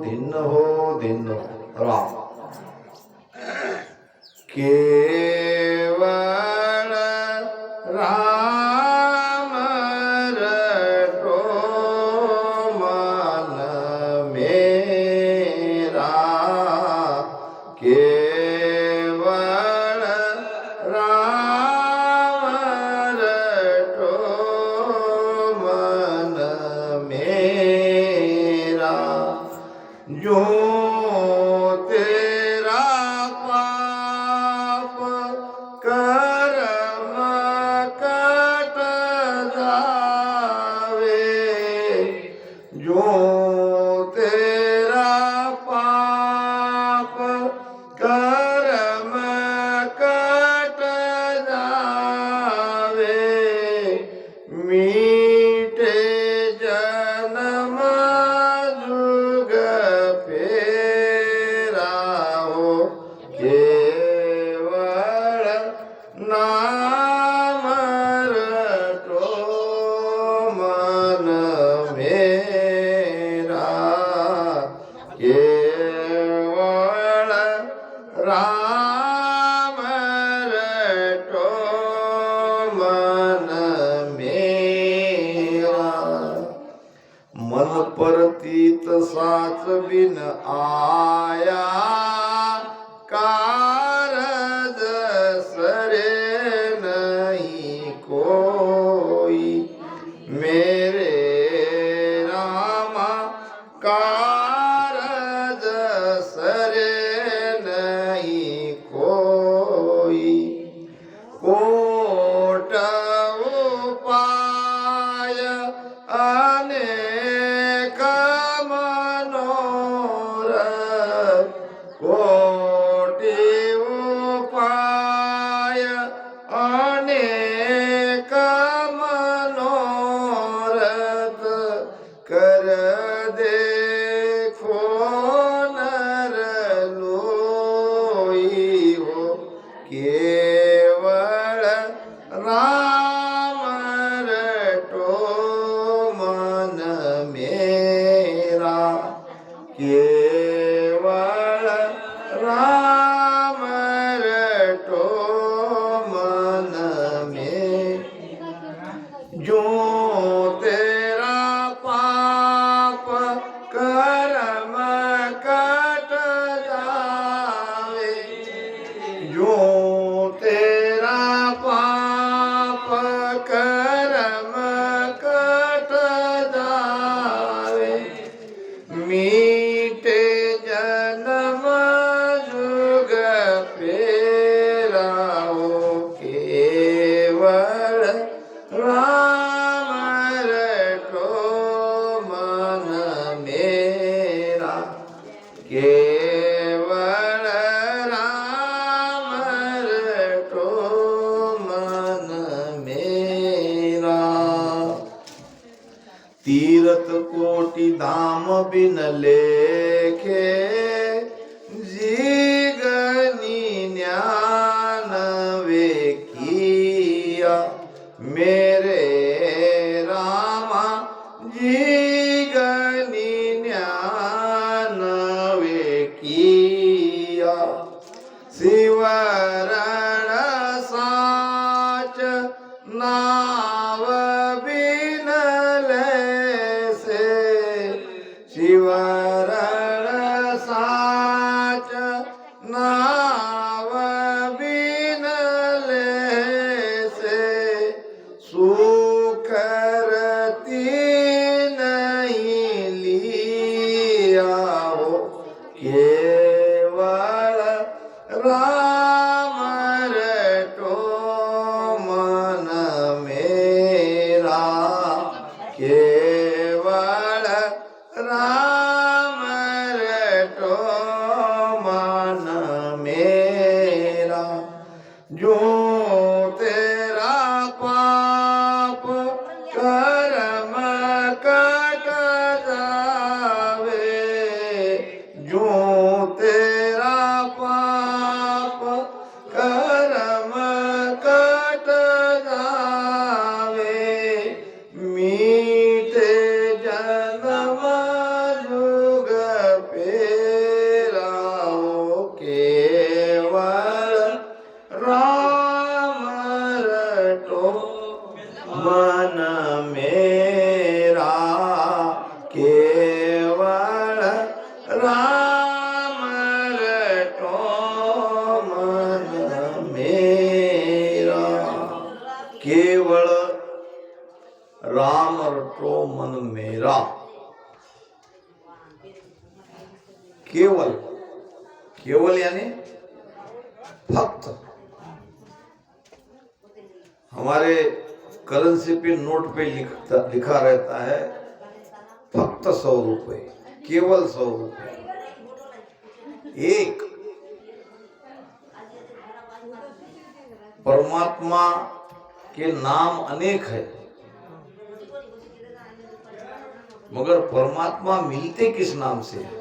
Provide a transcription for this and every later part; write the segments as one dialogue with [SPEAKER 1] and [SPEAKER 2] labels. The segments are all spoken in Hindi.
[SPEAKER 1] धिन हो राम। केवल राम रटो मन मेरा, केवल राम रटो मन मेरा। जो तेरा पाप कर्म कट जावे, जो तेरा पाप कर्म कट जावे, मीटे जन्म जुग फेरा हो। केवल नाम रटो मन मेरा, केवल राम रटो मन मेरा। मन परतीत साच बिन आया, कारज सरे नहीं कोई। मेरे रामा कारज सरे नहीं कोई। कोट उपाय अनेक मनोरथ, कोटि उपाय अनेक मनोरथ, कर देखो नर लोई हो। केवल राम रटो मन मेरा, केवल राम रटो मन मेरा। जो तेरा पाप कर्म कट जावे, जो तेरा पाप कर्म कट जावे, मीटे जन्म जुग फेरा हो। केवल राम रटो मन मेरा, केवल राम रटो मन मेरा। तीरथ कोटि धाम बिन लेखे, जीगनी ज्ञान वे किया। मेरे रामा जीगनी ज्ञान वे किया। शिवरण साच नाव बिन लैसे, शिवरण साच नाव बिन लैसे, सुखरती नहीं लिया हो। केवल राम रटो मन मेरा, केवल राम रटो मन मेरा। जो तेरा पाप कर्म कट जावे, जो तेरा पाप केवल, केवल यानी भक्त। हमारे करेंसी पे नोट पे लिखा रहता है फक्त 100 रुपए, केवल 100 रुपए। एक परमात्मा के नाम अनेक है, मगर परमात्मा मिलते किस नाम से है?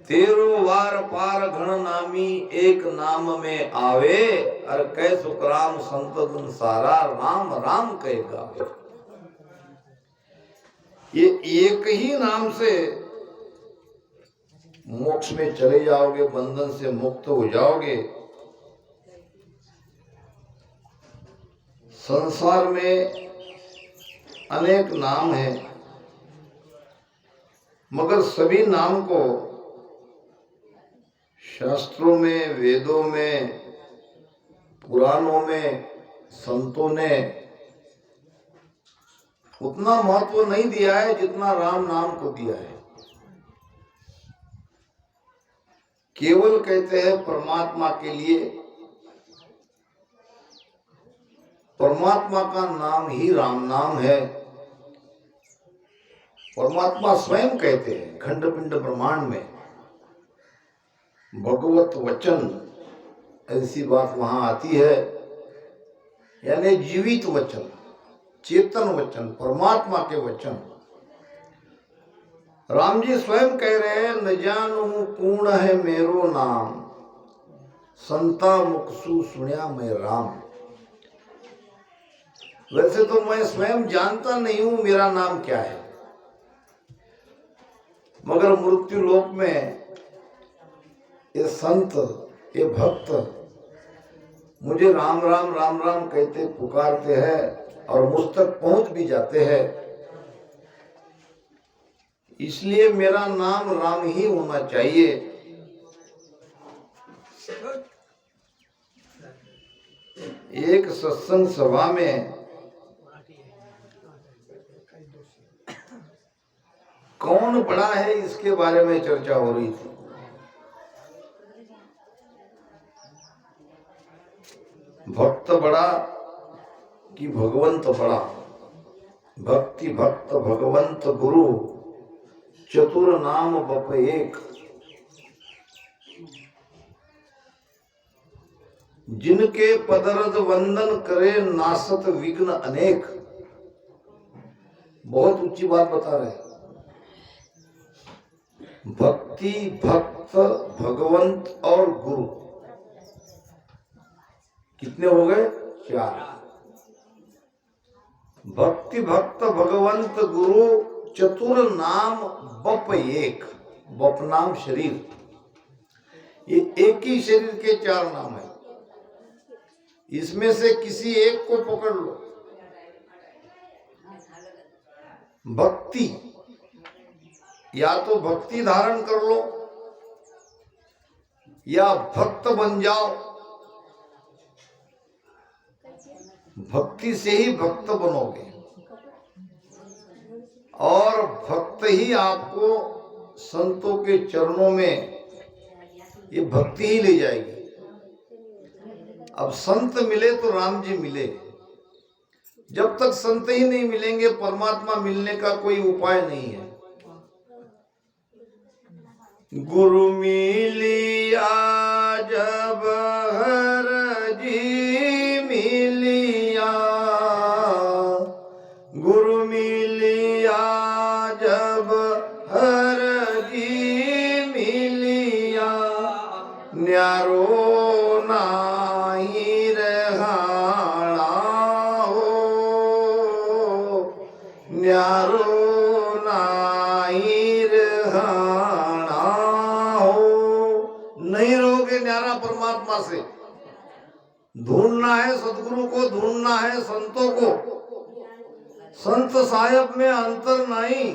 [SPEAKER 1] तेरो वार पार घण नामी एक नाम में आवे, और कै सुखराम संत दुन सारा राम राम कहेगा। ये एक ही नाम से मोक्ष में चले जाओगे, बंधन से मुक्त हो जाओगे। संसार में अनेक नाम हैं, मगर सभी नाम को शास्त्रों में, वेदों में, पुराणों में संतों ने उतना महत्व नहीं दिया है जितना राम नाम को दिया है। केवल कहते हैं परमात्मा के लिए, परमात्मा का नाम ही राम नाम है। परमात्मा स्वयं कहते हैं खंड पिंड ब्रह्मांड में भगवत वचन, ऐसी बात वहां आती है, यानी जीवित वचन, चेतन वचन, परमात्मा के वचन। राम जी स्वयं कह रहे हैं, न जानू कूण है मेरो नाम, संता मुखसु सुनिया मैं राम। वैसे तो मैं स्वयं जानता नहीं हूं मेरा नाम क्या है, मगर मृत्यु लोक में ये संत, ये भक्त मुझे राम राम राम राम कहते पुकारते हैं और मुझ तक पहुंच भी जाते हैं। इसलिए मेरा नाम राम ही होना चाहिए। एक सत्संग सभा में कौन बड़ा है इसके बारे में चर्चा हो रही थी। भक्त बड़ा कि भगवंत बड़ा? भक्ति भक्त भगवंत गुरु चतुर नाम बप एक, जिनके पदरद वंदन करे नासत विघ्न अनेक। बहुत ऊंची बात बता रहे। भक्ति भक्त भगवंत और गुरु कितने हो गए? 4। भक्ति भक्त भगवंत गुरु चतुर नाम बप एक। बप नाम शरीर, ये एक ही शरीर के 4 नाम है। इसमें से किसी एक को पकड़ लो। भक्ति, या तो भक्ति धारण कर लो या भक्त बन जाओ। भक्ति से ही भक्त बनोगे और भक्त ही आपको संतों के चरणों में ये भक्ति ही ले जाएगी। अब संत मिले तो राम जी मिले। जब तक संत ही नहीं मिलेंगे, परमात्मा मिलने का कोई उपाय नहीं है। गुरु मिलिया जब हर जी मिलिया, गुरु मिलिया जब हर जी मिलिया, न्यारो नाही रहाना हो, न्यारो नाही रहाना हो। नहीं रहोगे न्यारा परमात्मा से। ढूंढना है सदगुरु को, ढूंढना है संतों को। संत साहेब में अंतर नहीं,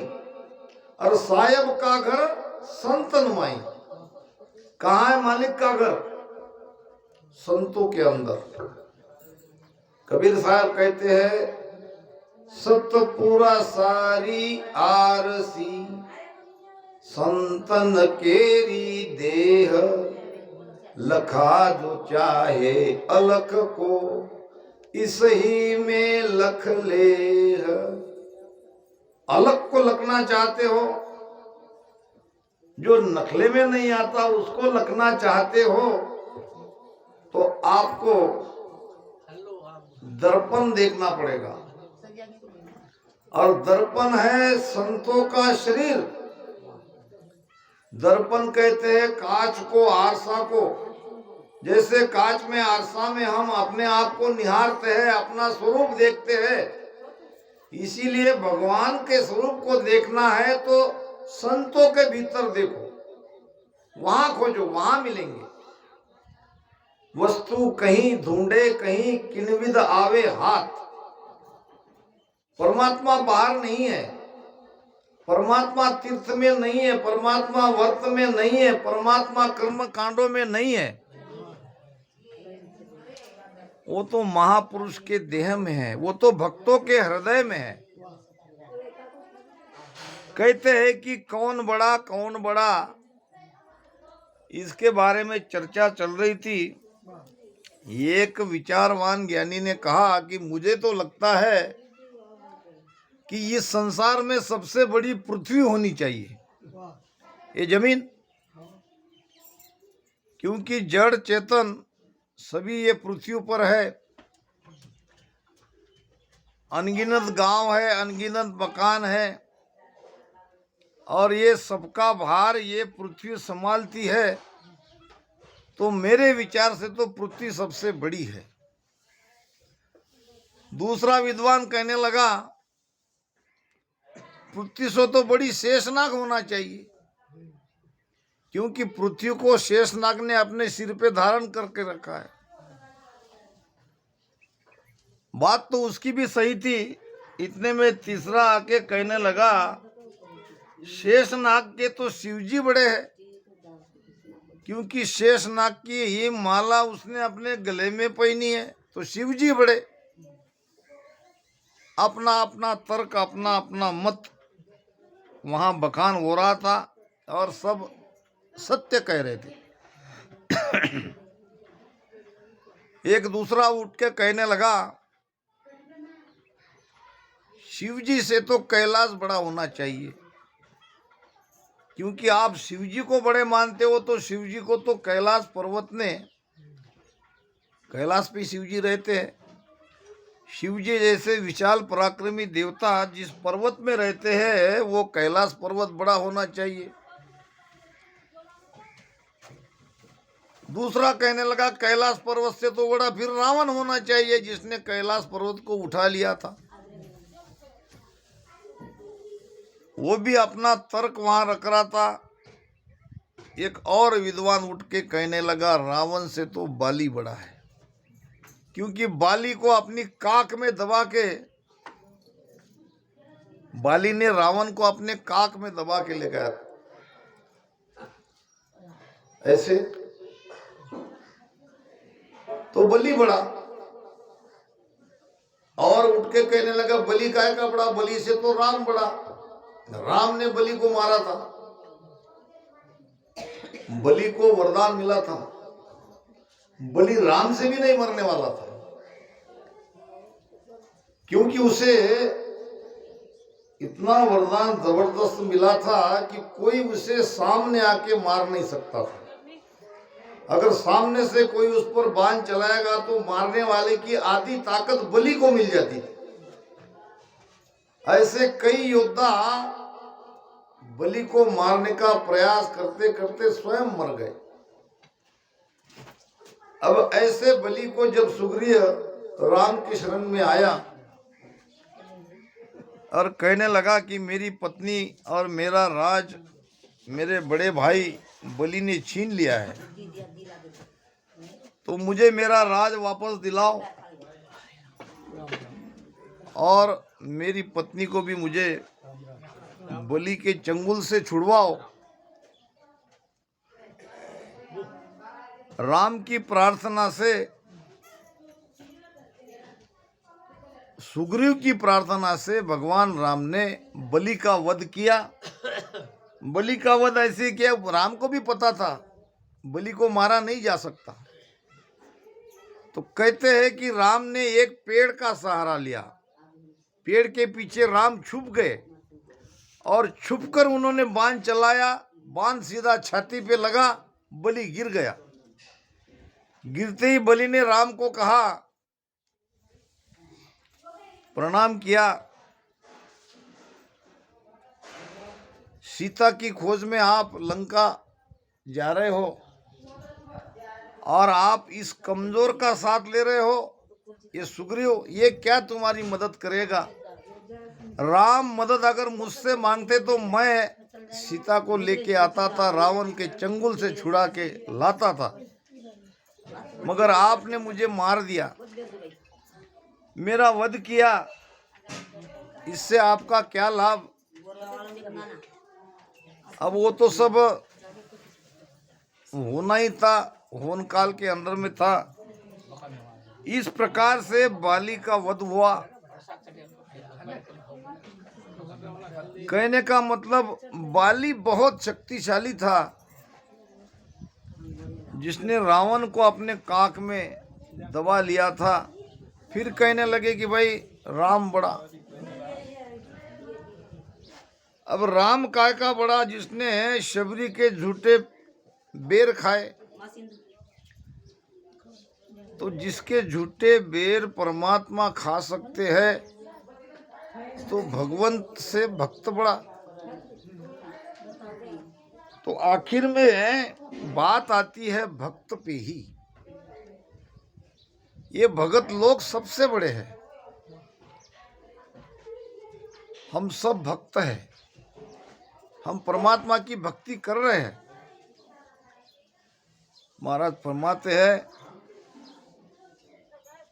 [SPEAKER 1] और साहेब का घर संत नुमाई। कहाँ है मालिक का घर? संतों के अंदर। कबीर साहब कहते हैं, सतपुरा सारी आरसी, संतन केरी देह लखा जो चाहे अलख को, इस ही में लख लेह। अलख को लखना चाहते हो, जो नखले में नहीं आता उसको लखना चाहते हो, तो आपको दर्पण देखना पड़ेगा। और दर्पण है संतों का शरीर। दर्पण कहते हैं कांच को, आरसा को। जैसे कांच में, आरसा में हम अपने आप को निहारते हैं, अपना स्वरूप देखते हैं, इसीलिए भगवान के स्वरूप को देखना है तो संतों के भीतर देखो, वहां खोजो, वहां मिलेंगे। वस्तु कहीं ढूंढे कहीं किनविद आवे हाथ। परमात्मा बाहर नहीं है, परमात्मा तीर्थ में नहीं है, परमात्मा वर्त में नहीं है, परमात्मा कर्म कांडों में नहीं है। वो तो महापुरुष के देह में है, वो तो भक्तों के हृदय में है। कहते हैं कि कौन बड़ा कौन बड़ा, इसके बारे में चर्चा चल रही थी। एक विचारवान ज्ञानी ने कहा कि मुझे तो लगता है कि इस संसार में सबसे बड़ी पृथ्वी होनी चाहिए, ये जमीन। क्योंकि जड़ चेतन सभी ये पृथ्वी पर है। अनगिनत गांव है, अनगिनत मकान है, और ये सबका भार ये पृथ्वी संभालती है। तो मेरे विचार से तो पृथ्वी सबसे बड़ी है। दूसरा विद्वान कहने लगा पृथ्वी से तो बड़ी शेषनाग होना चाहिए, क्योंकि पृथ्वी को शेषनाग ने अपने सिर पे धारण करके रखा है। बात तो उसकी भी सही थी। इतने में तीसरा आके कहने लगा शेषनाग के तो शिवजी बड़े हैं, क्योंकि शेषनाग की ही माला उसने अपने गले में पहनी है, तो शिवजी बड़े। अपना अपना तर्क, अपना अपना मत वहां बखान हो रहा था और सब सत्य कह रहे थे। एक दूसरा उठ के कहने लगा शिवजी से तो कैलाश बड़ा होना चाहिए, क्योंकि आप शिवजी को बड़े मानते हो, तो शिवजी को तो कैलाश पर्वत ने, कैलाश पे शिवजी रहते हैं। शिवजी जैसे विशाल पराक्रमी देवता जिस पर्वत में रहते हैं, वो कैलाश पर्वत बड़ा होना चाहिए। दूसरा कहने लगा कैलाश पर्वत से तो बड़ा फिर रावण होना चाहिए, जिसने कैलाश पर्वत को उठा लिया था। वो भी अपना तर्क वहां रख रहा था। एक और विद्वान उठ के कहने लगा रावण से तो बाली बड़ा है, क्योंकि बाली को अपनी काक में दबा के, बाली ने रावण को अपने काक में दबा के ले गया ऐसे, तो बलि बड़ा। और उठ के कहने लगा बलि काय का बड़ा, बलि से तो राम बड़ा, राम ने बलि को मारा था, बलि को वरदान मिला था, बलि राम से भी नहीं मरने वाला था, क्योंकि उसे इतना वरदान जबरदस्त मिला था कि कोई उसे सामने आके मार नहीं सकता था। अगर सामने से कोई उस पर बाण चलाएगा तो मारने वाले की आधी ताकत बलि को मिल जाती थी। ऐसे कई योद्धा बलि को मारने का प्रयास करते करते स्वयं मर गए। अब ऐसे बलि को जब सुग्रीव राम की शरण में आया और कहने लगा कि मेरी पत्नी और मेरा राज मेरे बड़े भाई बलि ने छीन लिया है, तो मुझे मेरा राज वापस दिलाओ और मेरी पत्नी को भी मुझे बलि के चंगुल से छुड़वाओ। राम की प्रार्थना से, सुग्रीव की प्रार्थना से भगवान राम ने बलि का वध किया। बलि का वध ऐसे किया, राम को भी पता था बलि को मारा नहीं जा सकता। तो कहते हैं कि राम ने एक पेड़ का सहारा लिया, पेड़ के पीछे राम छुप गए और छुपकर उन्होंने बाण चलाया, बाण सीधा छाती पे लगा, बलि गिर गया। गिरते ही बलि ने राम को कहा, प्रणाम किया, सीता की खोज में आप लंका जा रहे हो और आप इस कमजोर का साथ ले रहे हो, ये सुग्रीव ये क्या तुम्हारी मदद करेगा? राम मदद अगर मुझसे मांगते तो मैं सीता को लेके आता था, रावण के चंगुल से छुड़ा के लाता था, मगर आपने मुझे मार दिया, मेरा वध किया, इससे आपका क्या लाभ? अब वो तो सब होना ही था, होन काल के अंदर में था। इस प्रकार से बाली का वध हुआ। कहने का मतलब बाली बहुत शक्तिशाली था, जिसने रावण को अपने काख में दबा लिया था। फिर कहने लगे कि भाई राम बड़ा। अब राम काय का बड़ा? जिसने शबरी के झूठे बेर खाए। तो जिसके झूठे बेर परमात्मा खा सकते हैं, तो भगवंत से भक्त बड़ा। तो आखिर में बात आती है भक्त पे ही। ये भगत लोग सबसे बड़े हैं, हम सब भक्त हैं, हम परमात्मा की भक्ति कर रहे हैं। महाराज फरमाते हैं,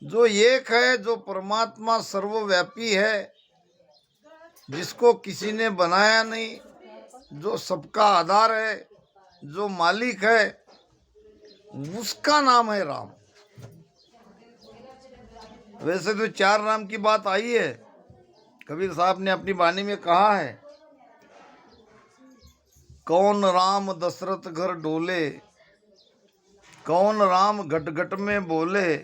[SPEAKER 1] जो एक है, जो परमात्मा सर्वव्यापी है, जिसको किसी ने बनाया नहीं, जो सबका आधार है, जो मालिक है, उसका नाम है राम। वैसे तो 4 राम की बात आई है, कबीर साहब ने अपनी वाणी में कहा है, कौन राम दशरथ घर डोले, कौन राम घट घट में बोले,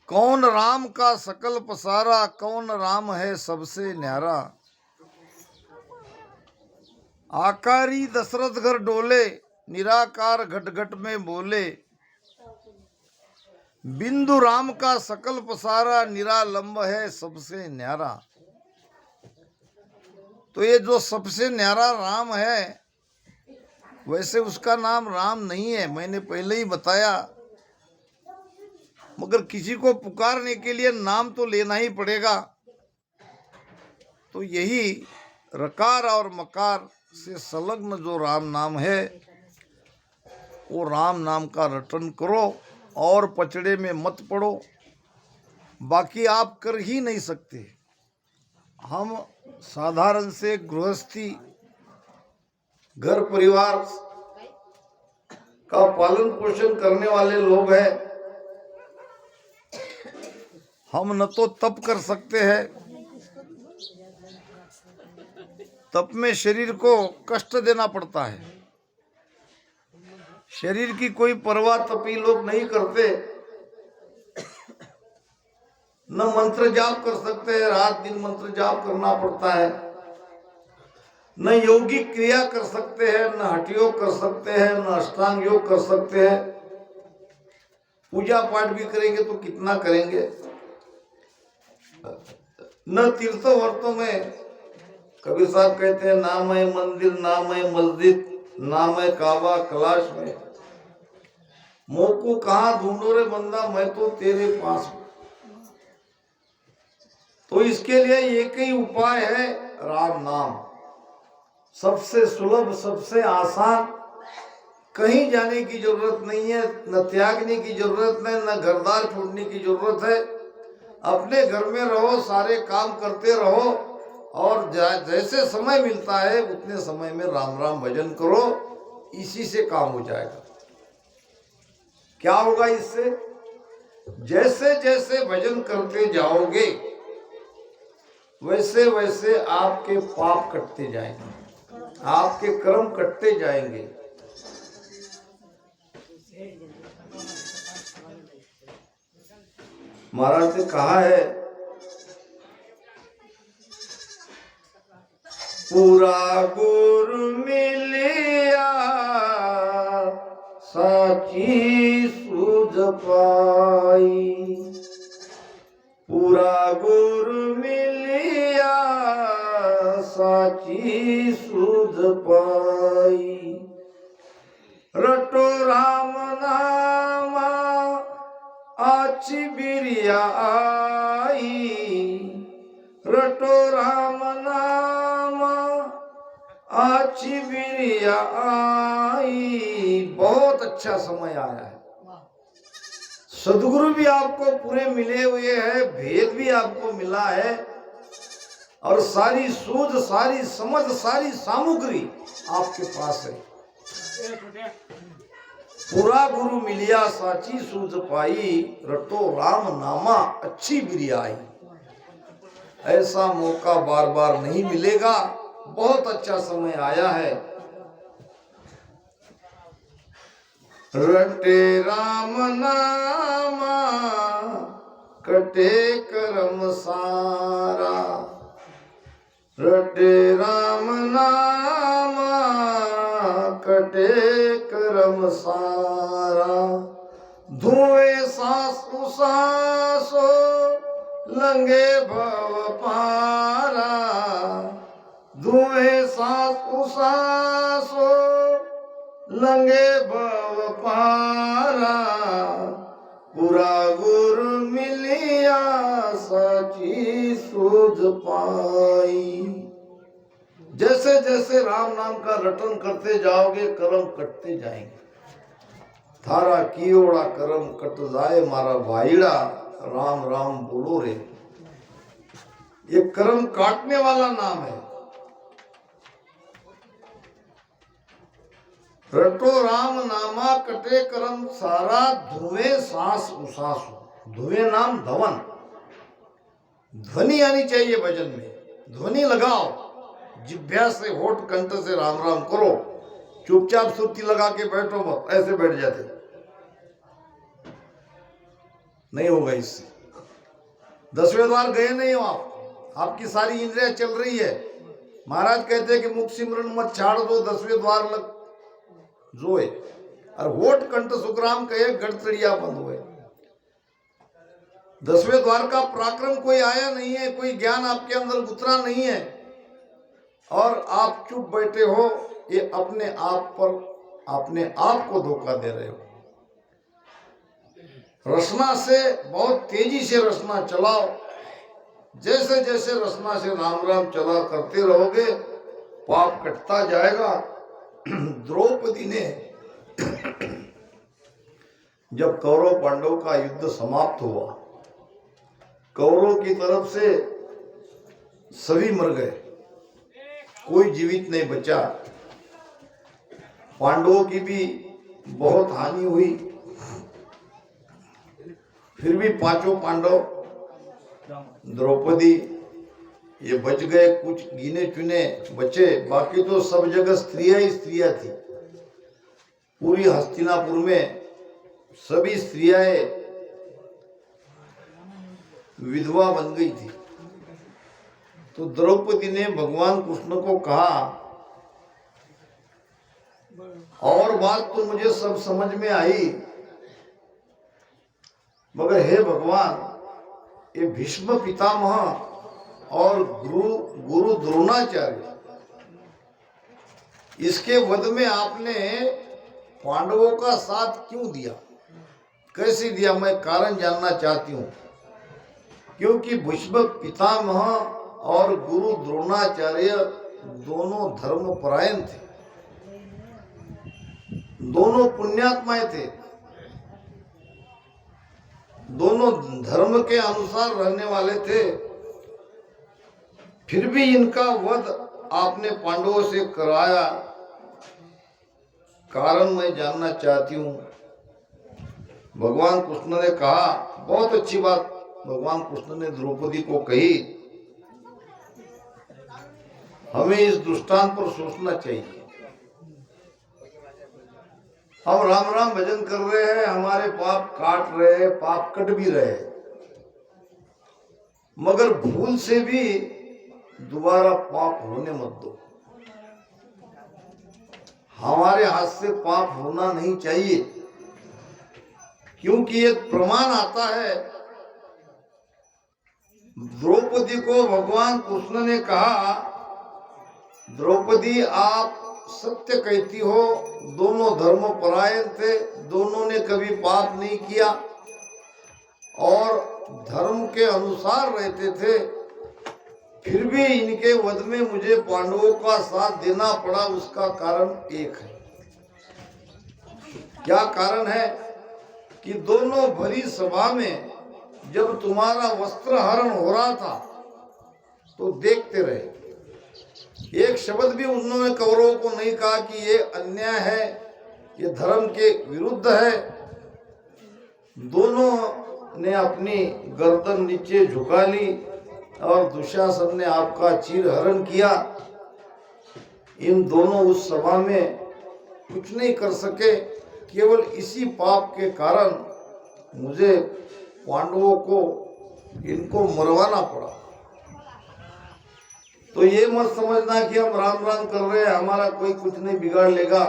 [SPEAKER 1] कौन राम का सकल पसारा, कौन राम है सबसे न्यारा। आकारी दशरथ घर डोले, निराकार घट घट में बोले, बिंदु राम का सकल पसारा, निरालंब है सबसे न्यारा। तो ये जो सबसे न्यारा राम है, वैसे उसका नाम राम नहीं है, मैंने पहले ही बताया, मगर किसी को पुकारने के लिए नाम तो लेना ही पड़ेगा। तो यही रकार और मकार से संलग्न जो राम नाम है, वो राम नाम का रटन करो और पचड़े में मत पड़ो, बाकी आप कर ही नहीं सकते। हम साधारण से गृहस्थी घर परिवार का पालन पोषण करने वाले लोग हैं, हम न तो तप कर सकते हैं, तप में शरीर को कष्ट देना पड़ता है, शरीर की कोई परवाह तपी लोग नहीं करते, न मंत्र जाप कर सकते हैं, रात दिन मंत्र जाप करना पड़ता है, न योगिक क्रिया कर सकते हैं, न हठ योग कर सकते हैं, न अष्टांग योग कर सकते हैं। पूजा पाठ भी करेंगे तो कितना करेंगे? न तीर्थों वर्तों में कबीर साहब कहते हैं, नाम है मंदिर, नाम है मस्जिद, नाम है काबा कलाश में, मोको कहाँ ढूंढो रे बंदा, मैं तो तेरे पास हूं। तो इसके लिए एक ही उपाय है, राम नाम। सबसे सुलभ, सबसे आसान, कहीं जाने की जरूरत नहीं है, न त्यागने की जरूरत है, न घरदार छोड़ने की जरूरत है। अपने घर में रहो, सारे काम करते रहो, और जैसे समय मिलता है उतने समय में राम राम भजन करो, इसी से काम हो जाएगा। क्या होगा इससे? जैसे जैसे भजन करते जाओगे, वैसे वैसे आपके पाप कटते जाएंगे। आपके कर्म कटते जाएंगे। महाराज ने कहा है, पूरा गुरु मिलिया साची सूझ पाई, पूरा गुरु मिलिया साची सूझ पाई, रटो राम नामा आची बिरिया आई, रटो राम नामा आची बिरिया आई। बहुत अच्छा समय आया है। सदगुरु भी आपको पूरे मिले हुए हैं, भेद भी आपको मिला है, और सारी सूझ, सारी समझ, सारी सामग्री आपके पास है। पूरा गुरु मिलिया साची सूझ पाई, रटो राम नामा अच्छी बिरियाई। ऐसा मौका बार बार नहीं मिलेगा। बहुत अच्छा समय आया है। रटे राम नामा कटे करम सारा, रटे राम नामा कटे करम सारा, धुएं सासु सासो लंगे भव पारा, धुएं सासु सासो लंगे भव पारा, पूरा गुरु मिलिया साची सूझ पाई। जैसे जैसे राम नाम का रटन करते जाओगे कर्म कटते जाएंगे। थारा कियोड़ा कर्म कट जाए मारा भाईड़ा, राम राम बोलो रे। ये कर्म काटने वाला नाम है। रटो राम नामा कटे कर्म सारा, धुएं सांस उसासु। धुएं नाम धवन, ध्वनि आनी चाहिए भजन में। ध्वनि लगाओ, जिभ्या से होठ कंठ से राम राम करो। चुपचाप सुर्ती लगा के बैठो मत, ऐसे बैठ जाते नहीं होगा इससे। 10वें द्वार गए नहीं हो आप, आपकी सारी इंद्रियां चल रही है। महाराज कहते हैं कि मुख सिमरन मत छाड़ दो, 10वें द्वार लग जोए, और होठ कंठ सुखराम कहे गड़तड़िया बंद हुए। 10वें द्वार का पराक्रम कोई आया नहीं है, कोई ज्ञान आपके अंदर उतरा नहीं है, और आप चुप बैठे हो। ये अपने आप पर अपने आप को धोखा दे रहे हो। रचना से बहुत तेजी से रचना चलाओ। जैसे जैसे रचना से राम राम चला करते रहोगे, पाप कटता जाएगा। द्रौपदी ने जब कौरव पांडव का युद्ध समाप्त हुआ, कौरवों की तरफ से सभी मर गए, कोई जीवित नहीं बचा। पांडवों की भी बहुत हानि हुई। फिर भी पांचों पांडव, द्रौपदी, ये बच गए। कुछ गिने चुने बचे, बाकी तो सब जगह स्त्रियां ही स्त्रियां थी। पूरी हस्तिनापुर में सभी स्त्रियां विधवा बन गई थी। तो द्रौपदी ने भगवान कृष्ण को कहा, और बात तो मुझे सब समझ में आई, मगर हे भगवान, ये भीष्म पितामह और गुरु द्रोणाचार्य, इसके वध में आपने पांडवों का साथ क्यों दिया, कैसे दिया? मैं कारण जानना चाहती हूँ। क्योंकि भीष्म पितामह और गुरु द्रोणाचार्य दोनों धर्मपरायण थे, दोनों पुण्यात्माएं थे, दोनों धर्म के अनुसार रहने वाले थे। फिर भी इनका वध आपने पांडवों से कराया, कारण मैं जानना चाहती हूँ। भगवान कृष्ण ने कहा, बहुत अच्छी बात भगवान कृष्ण ने द्रौपदी को कही, हमें इस दृष्टांत पर सोचना चाहिए। हम राम राम भजन कर रहे हैं, हमारे पाप काट रहे हैं, पाप कट भी रहे हैं, मगर भूल से भी दोबारा पाप होने मत दो। हमारे हाथ से पाप होना नहीं चाहिए, क्योंकि एक प्रमाण आता है। द्रौपदी को भगवान कृष्ण ने कहा, द्रौपदी आप सत्य कहती हो, दोनों धर्म परायण थे, दोनों ने कभी पाप नहीं किया और धर्म के अनुसार रहते थे, फिर भी इनके वध में मुझे पांडवों का साथ देना पड़ा। उसका कारण एक है। क्या कारण है? कि दोनों भरी सभा में जब तुम्हारा वस्त्र हरण हो रहा था तो देखते रहे, एक शब्द भी उन्होंने कौरवों को नहीं कहा कि ये अन्याय है, ये धर्म के विरुद्ध है। दोनों ने अपनी गर्दन नीचे झुका ली और दुशासन ने आपका चीर हरण किया। इन दोनों उस सभा में कुछ नहीं कर सके, केवल इसी पाप के कारण मुझे पांडवों को इनको मरवाना पड़ा। तो ये मत समझना कि हम राम राम कर रहे हैं, हमारा कोई कुछ नहीं बिगाड़ लेगा।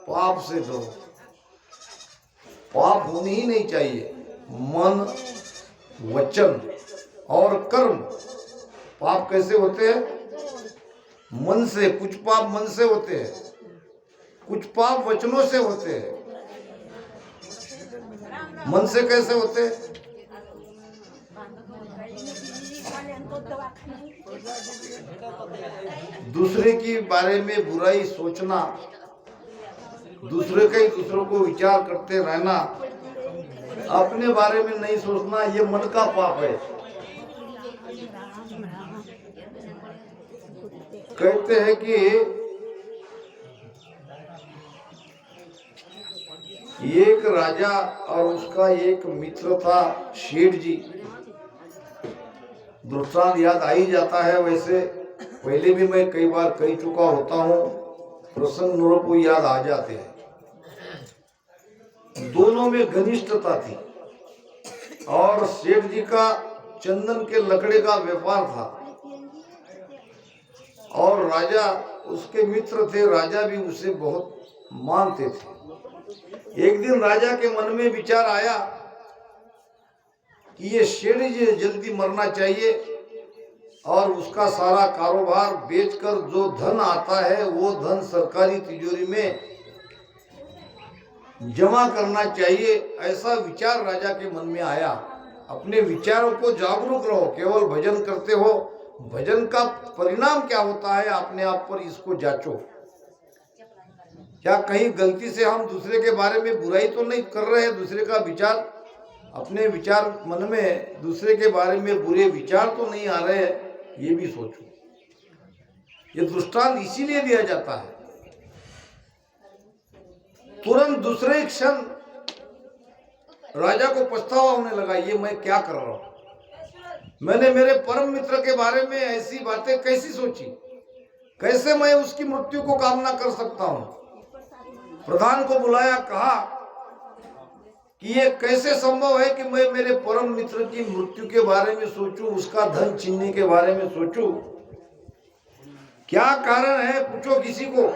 [SPEAKER 1] पाप से डरो, पाप होनी ही नहीं चाहिए। मन, वचन और कर्म। पाप कैसे होते हैं? मन से। कुछ पाप मन से होते हैं, कुछ पाप वचनों से होते हैं। मन से कैसे होते हैं? दूसरे के बारे में बुराई सोचना, दूसरे का ही दूसरों को विचार करते रहना, अपने बारे में नहीं सोचना, ये मन का पाप है। कहते हैं कि एक राजा और उसका एक मित्र था, शेठ जी। दृष्टांत याद आ ही जाता है, वैसे पहले भी मैं कई बार कह चुका होता हूँ, प्रसंग नूरों को याद आ जाते हैं। दोनों में घनिष्ठता थी और शेठ जी का चंदन के लकड़े का व्यापार था और राजा उसके मित्र थे, राजा भी उसे बहुत मानते थे। एक दिन राजा के मन में विचार आया कि ये शेठ जी जल्दी मरना चाहिए और उसका सारा कारोबार बेचकर जो धन आता है वो धन सरकारी तिजोरी में जमा करना चाहिए। ऐसा विचार राजा के मन में आया। अपने विचारों को जागरूक रहो, केवल भजन करते हो, भजन का परिणाम क्या होता है अपने आप पर इसको जांचो। क्या कहीं गलती से हम दूसरे के बारे में बुराई तो नहीं कर रहे हैं? दूसरे का विचार, अपने विचार मन में दूसरे के बारे में बुरे विचार तो नहीं आ रहे हैं? ये भी सोचो। ये दृष्टांत इसीलिए दिया जाता है। तुरंत दूसरे क्षण राजा को पछतावा होने लगा, ये मैं क्या कर रहा हूं? मैंने मेरे परम मित्र के बारे में ऐसी बातें कैसी सोची? कैसे मैं उसकी मृत्यु को कामना कर सकता हूं? प्रधान को बुलाया, कहा कि ये कैसे संभव है कि मैं मेरे परम मित्र की मृत्यु के बारे में सोचूं, उसका धन छीनने के बारे में सोचूं? क्या कारण है? पूछो किसी को।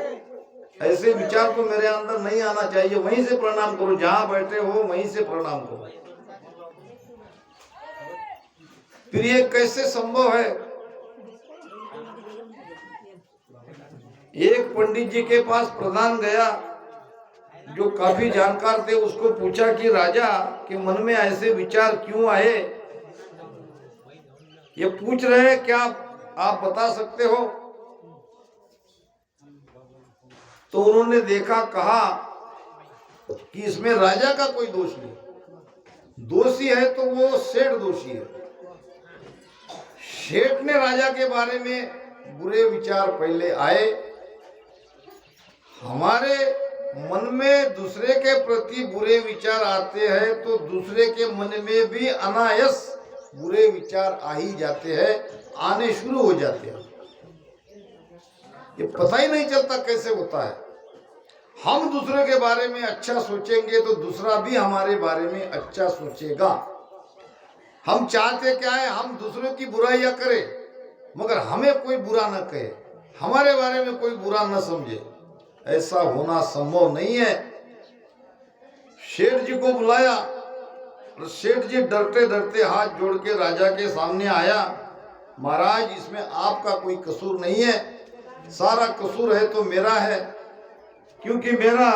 [SPEAKER 1] ऐसे विचार तो मेरे अंदर नहीं आना चाहिए। वहीं से प्रणाम करो, जहां बैठे हो वहीं से प्रणाम करो। फिर ये कैसे संभव है? एक पंडित जी के पास प्रधान गया जो काफी जानकार थे। उसको पूछा कि राजा के मन में ऐसे विचार क्यों आए? ये पूछ रहे हैं, क्या आप बता सकते हो? तो उन्होंने देखा, कहा कि इसमें राजा का कोई दोष नहीं, दोषी है तो वो सेठ दोषी है। सेठ ने राजा के बारे में बुरे विचार पहले आए। हमारे मन में दूसरे के प्रति बुरे विचार आते हैं तो दूसरे के मन में भी अनायास बुरे विचार आ ही जाते हैं, आने शुरू हो जाते हैं। ये पता ही नहीं चलता कैसे होता है। हम दूसरे के बारे में अच्छा सोचेंगे तो दूसरा भी हमारे बारे में अच्छा सोचेगा। हम चाहते क्या है, हम दूसरों की बुराइयां करें मगर हमें कोई बुरा न कहे, हमारे बारे में कोई बुरा न समझे। ऐसा होना संभव नहीं है। सेठ जी को बुलाया और सेठ जी डरते डरते हाथ जोड़ के राजा के सामने आया। महाराज, इसमें आपका कोई कसूर नहीं है, सारा कसूर है तो मेरा है, क्योंकि मेरा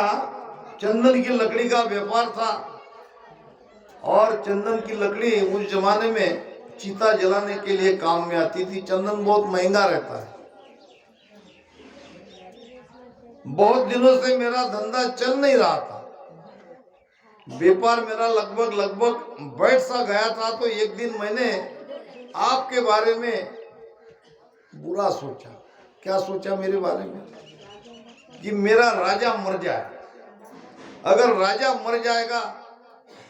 [SPEAKER 1] चंदन की लकड़ी का व्यापार था और चंदन की लकड़ी उस जमाने में चीता जलाने के लिए काम में आती थी। चंदन बहुत महंगा रहता है। बहुत दिनों से मेरा धंधा चल नहीं रहा था, व्यापार मेरा लगभग बैठ सा गया था। तो एक दिन मैंने आपके बारे में बुरा सोचा। क्या सोचा मेरे बारे में? कि मेरा राजा मर जाए। अगर राजा मर जाएगा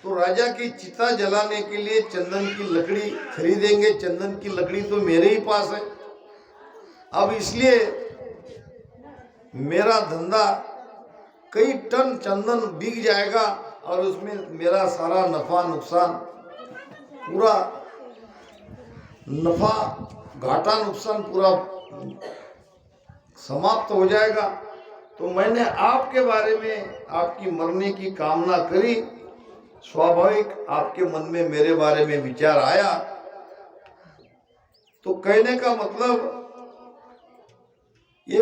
[SPEAKER 1] तो राजा की चिता जलाने के लिए चंदन की लकड़ी खरीदेंगे। चंदन की लकड़ी तो मेरे ही पास है। अब इसलिए मेरा धंधा कई टन चंदन बिक जाएगा और उसमें मेरा सारा नफा नुकसान, पूरा नफा घाटा नुकसान पूरा समाप्त हो जाएगा। तो मैंने आपके बारे में आपकी मरने की कामना करी। स्वाभाविक आपके मन में मेरे बारे में विचार आया। तो कहने का मतलब ये